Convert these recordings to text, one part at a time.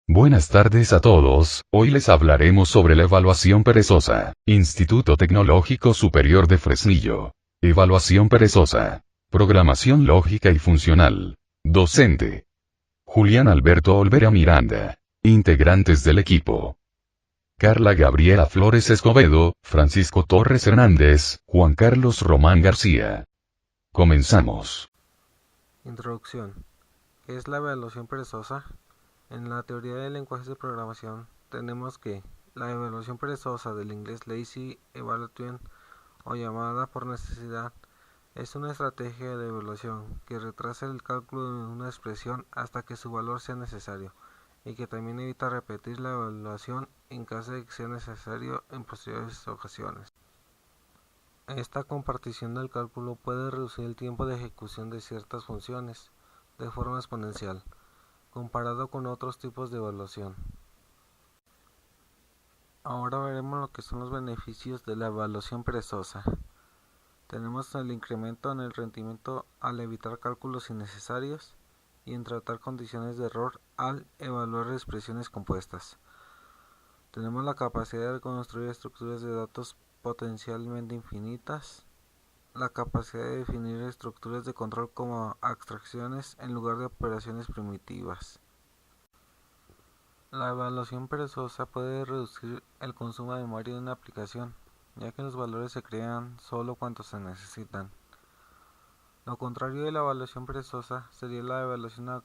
Buenas tardes a todos, hoy les hablaremos sobre la evaluación perezosa. Instituto Tecnológico Superior de Fresnillo. Evaluación perezosa. Programación lógica y funcional. Docente: Julián Alberto Olvera Miranda. Integrantes del equipo: Carla Gabriela Flores Escobedo, Francisco Torres Hernández, Juan Carlos Román García. Comenzamos. Introducción. ¿Qué es la evaluación perezosa? En la teoría de lenguajes de programación tenemos que la evaluación perezosa, del inglés lazy evaluation o llamada por necesidad, es una estrategia de evaluación que retrasa el cálculo de una expresión hasta que su valor sea necesario, y que también evita repetir la evaluación en caso de que sea necesario en posteriores ocasiones. Esta compartición del cálculo puede reducir el tiempo de ejecución de ciertas funciones de forma exponencial, comparado con otros tipos de evaluación. Ahora veremos lo que son los beneficios de la evaluación perezosa. Tenemos el incremento en el rendimiento al evitar cálculos innecesarios y en tratar condiciones de error al evaluar expresiones compuestas. Tenemos la capacidad de construir estructuras de datos potencialmente infinitas, la capacidad de definir estructuras de control como abstracciones en lugar de operaciones primitivas. La evaluación perezosa puede reducir el consumo de memoria de una aplicación, ya que los valores se crean solo cuando se necesitan. Lo contrario de la evaluación perezosa sería la evaluación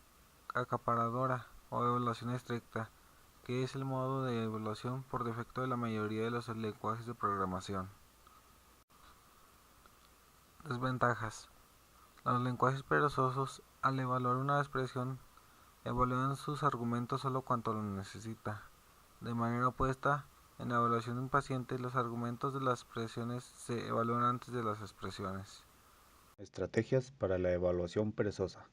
acaparadora o evaluación estricta, que es el modo de evaluación por defecto de la mayoría de los lenguajes de programación. Desventajas. Los lenguajes perezosos, al evaluar una expresión, evalúan sus argumentos solo cuando lo necesita. De manera opuesta, en la evaluación impaciente, los argumentos de las expresiones se evalúan antes de las expresiones. Estrategias para la evaluación perezosa.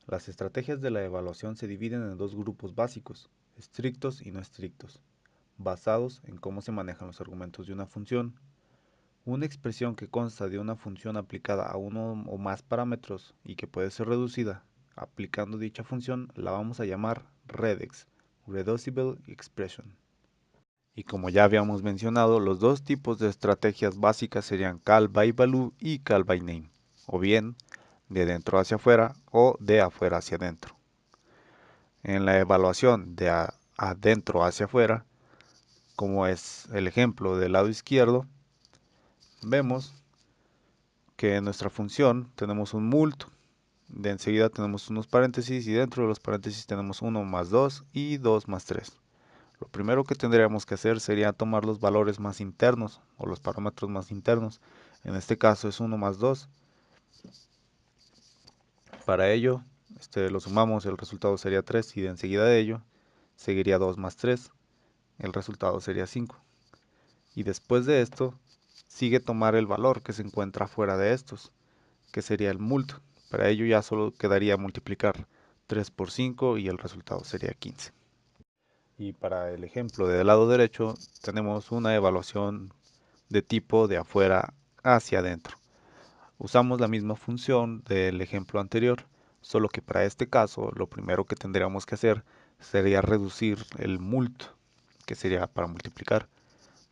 Las estrategias de la evaluación se dividen en dos grupos básicos, estrictos y no estrictos, basados en cómo se manejan los argumentos de una función. Una expresión que consta de una función aplicada a uno o más parámetros y que puede ser reducida aplicando dicha función la vamos a llamar regex, reducible expression. Y como ya habíamos mencionado, los dos tipos de estrategias básicas serían call by value y call by name, o bien de dentro hacia afuera o de afuera hacia adentro. En la evaluación de adentro hacia afuera, como es el ejemplo del lado izquierdo, vemos que en nuestra función tenemos un mult, de enseguida tenemos unos paréntesis y dentro de los paréntesis tenemos 1 más 2 y 2 más 3. Lo primero que tendríamos que hacer sería tomar los valores más internos o los parámetros más internos. En este caso es 1 más 2. Para ello lo sumamos, el resultado sería 3 y de enseguida de ello seguiría 2 más 3, el resultado sería 5. Y después de esto sigue tomar el valor que se encuentra fuera de estos, que sería el mult. Para ello ya solo quedaría multiplicar 3 por 5 y el resultado sería 15. Y para el ejemplo del lado derecho tenemos una evaluación de tipo de afuera hacia adentro. Usamos la misma función del ejemplo anterior, solo que para este caso lo primero que tendríamos que hacer sería reducir el mult, que sería para multiplicar.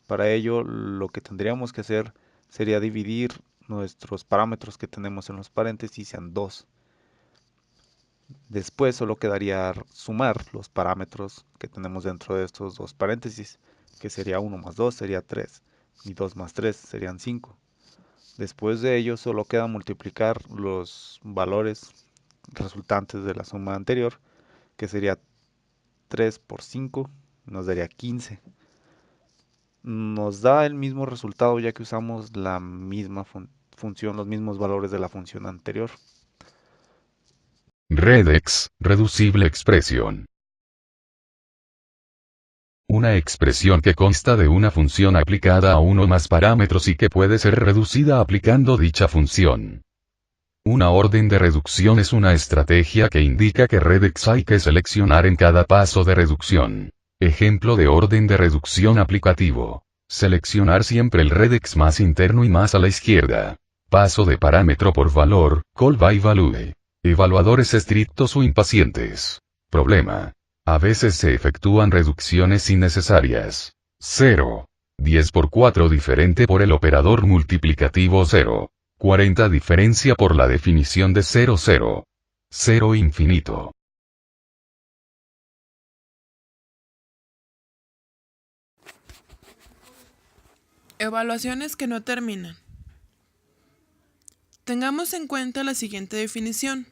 Para ello lo que tendríamos que hacer sería dividir nuestros parámetros que tenemos en los paréntesis en 2. Después solo quedaría sumar los parámetros que tenemos dentro de estos dos paréntesis, que sería 1 más 2 sería 3 y 2 más 3 serían 5. Después de ello solo queda multiplicar los valores resultantes de la suma anterior, que sería 3 por 5, nos daría 15. Nos da el mismo resultado ya que usamos la misma función, los mismos valores de la función anterior. Regex, reducible expresión. Una expresión que consta de una función aplicada a uno o más parámetros y que puede ser reducida aplicando dicha función. Una orden de reducción es una estrategia que indica qué regex hay que seleccionar en cada paso de reducción. Ejemplo de orden de reducción aplicativo. Seleccionar siempre el regex más interno y más a la izquierda. Paso de parámetro por valor, call by value. Evaluadores estrictos o impacientes. Problema. A veces se efectúan reducciones innecesarias. 0. 10 por 4 diferente por el operador multiplicativo 0. 40 diferencia por la definición de 0 0. 0 infinito. Evaluaciones que no terminan. Tengamos en cuenta la siguiente definición.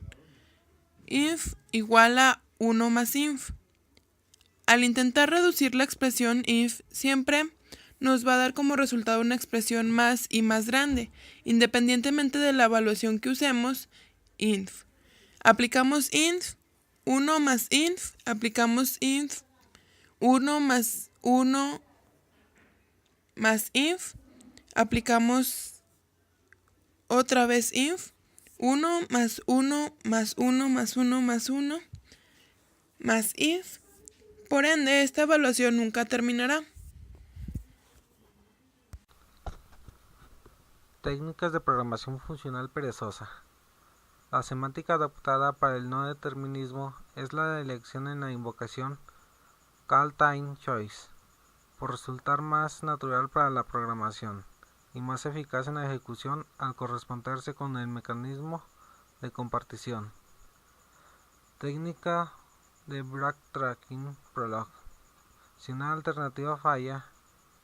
Inf igual a 1 más inf. Al intentar reducir la expresión inf, siempre nos va a dar como resultado una expresión más y más grande, independientemente de la evaluación que usemos, inf. Aplicamos inf, 1 más inf, aplicamos inf, 1 más 1 más inf, aplicamos otra vez inf, 1 más 1 más 1 más 1 más 1 más inf. Por ende, esta evaluación nunca terminará. Técnicas de programación funcional perezosa. La semántica adoptada para el no determinismo es la de elección en la invocación call time choice, por resultar más natural para la programación y más eficaz en la ejecución al corresponderse con el mecanismo de compartición. Técnica de backtracking prolog. Si una alternativa falla,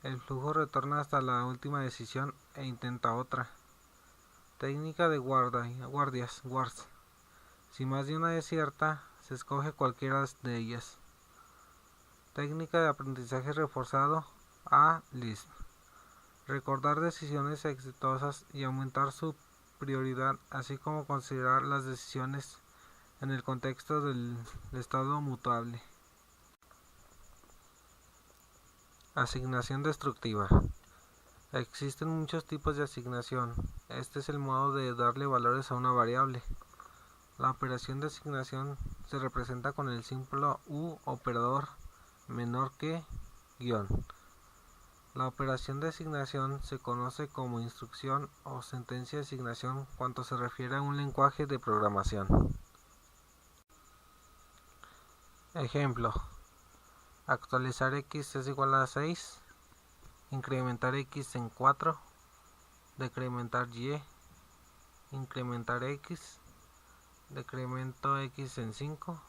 el flujo retorna hasta la última decisión e intenta otra. Técnica de guardias. Si más de una desierta, se escoge cualquiera de ellas. Técnica de aprendizaje reforzado a Lisp. Recordar decisiones exitosas y aumentar su prioridad, así como considerar las decisiones en el contexto del estado mutable. Asignación destructiva. Existen muchos tipos de asignación. Este es el modo de darle valores a una variable. La operación de asignación se representa con el símbolo U operador menor que guión. La operación de asignación se conoce como instrucción o sentencia de asignación cuando se refiere a un lenguaje de programación. Ejemplo: actualizar x es igual a 6, incrementar x en 4, decrementar y, incrementar x, decremento x en 5.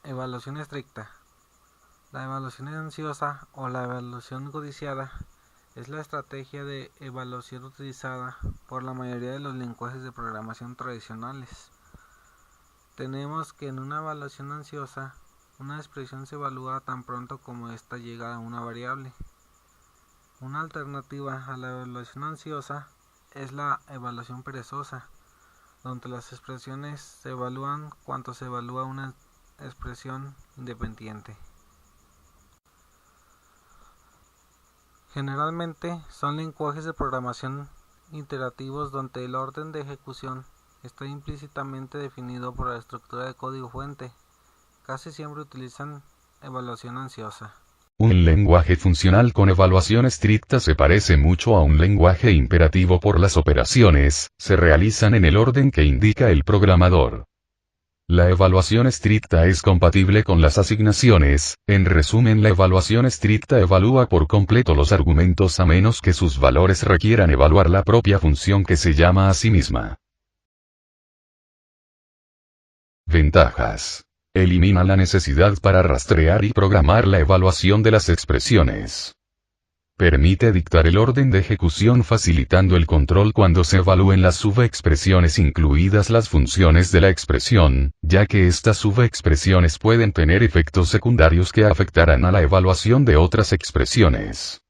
Evaluación estricta. La evaluación ansiosa o la evaluación codiciada es la estrategia de evaluación utilizada por la mayoría de los lenguajes de programación tradicionales. Tenemos que en una evaluación ansiosa, una expresión se evalúa tan pronto como ésta llega a una variable. Una alternativa a la evaluación ansiosa es la evaluación perezosa, donde las expresiones se evalúan cuando se evalúa una expresión independiente. Generalmente son lenguajes de programación iterativos donde el orden de ejecución está implícitamente definido por la estructura de código fuente. Casi siempre utilizan evaluación ansiosa. Un lenguaje funcional con evaluación estricta se parece mucho a un lenguaje imperativo por las operaciones, se realizan en el orden que indica el programador. La evaluación estricta es compatible con las asignaciones. En resumen, la evaluación estricta evalúa por completo los argumentos a menos que sus valores requieran evaluar la propia función que se llama a sí misma. Ventajas. Elimina la necesidad para rastrear y programar la evaluación de las expresiones. Permite dictar el orden de ejecución facilitando el control cuando se evalúen las subexpresiones incluidas las funciones de la expresión, ya que estas subexpresiones pueden tener efectos secundarios que afectarán a la evaluación de otras expresiones.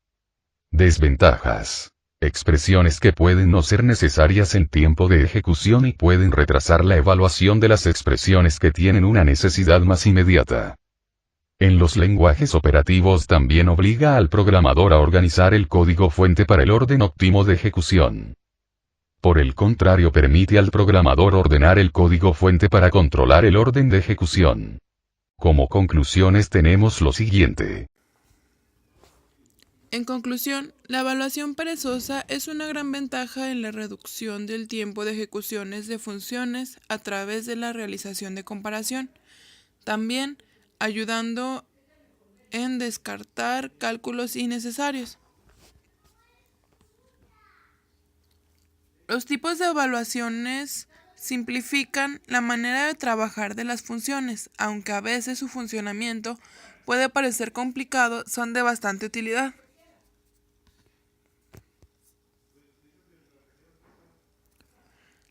Desventajas. Expresiones que pueden no ser necesarias en tiempo de ejecución y pueden retrasar la evaluación de las expresiones que tienen una necesidad más inmediata. En los lenguajes operativos también obliga al programador a organizar el código fuente para el orden óptimo de ejecución. Por el contrario, permite al programador ordenar el código fuente para controlar el orden de ejecución. Como conclusiones tenemos lo siguiente. En conclusión, la evaluación perezosa es una gran ventaja en la reducción del tiempo de ejecuciones de funciones a través de la realización de comparación, también ayudando en descartar cálculos innecesarios. Los tipos de evaluaciones simplifican la manera de trabajar de las funciones, aunque a veces su funcionamiento puede parecer complicado, son de bastante utilidad.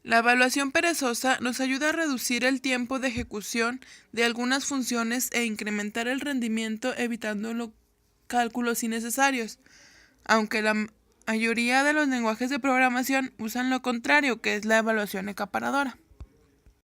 La evaluación perezosa nos ayuda a reducir el tiempo de ejecución de algunas funciones e incrementar el rendimiento evitando los cálculos innecesarios, aunque la mayoría de los lenguajes de programación usan lo contrario, que es la evaluación acaparadora.